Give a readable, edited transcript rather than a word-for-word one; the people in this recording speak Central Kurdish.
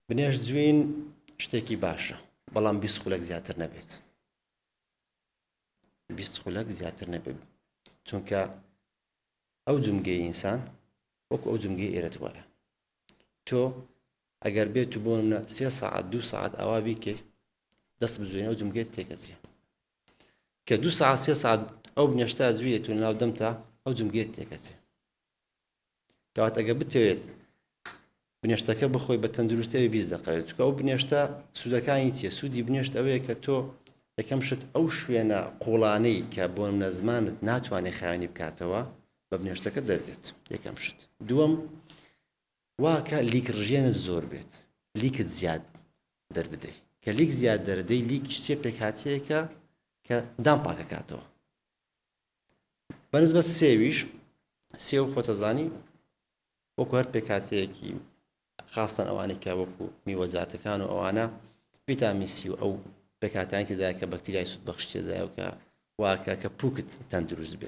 بنێژ جوین شتێکی باشە بەڵام 20 خولەک زیاتر نەبێت 20 خولەک زیاتر نەبێت چونکە ئەو جومگەی ئینسان وەکو ئەو جومگەی ئێرەت وایە تۆ ئەگەر بێت و بۆ نمونە 3 ساعت 2 ساعت ئەوا بیکەی دەست بزوێنە ئەو جومگەیت تێکەچێ کە 2 ساعت 3 ساعت ئەو بنێشتا جوێت و ناو دەمتا ئەو جومگەیت تێکەچێ کەواتە ئەگەر بتەوێت بنێشتەکە بخۆی بە تەندروستیەوەی 20 دقەیە چونکە ئەو بنێشتە سوودەکانی چییە؟ سوودی بنێشت ئەوەیە کە تۆ یەکەم شت ئەو شوێنە قوڵانەی کە بۆ نمونە زمانت ناتوانێت خاوێنی بکاتەوە بە بنێشتەکە دەردێت یەکەم شت دووەم واکە لیکڕژێنت زۆر بێت لیکت زیاد دەربدەی کە لیک زیاد دەردەی لیک شتێ پێکهاتەیەکە کە دام پاکەکاتەوە بەنسبەت سێویش سێو خۆتەزانی وەکو هەر پێکهاتەیەکی خاستن ئەوانەی کە وەکو میوەجاتەکان و ئەوانە ڤیتامین سی و ئەو پێکهاتانی تێدایە کە بەکتریای سوودبەخش تێدایە و کە واکە کە پووکت تەندروست بێت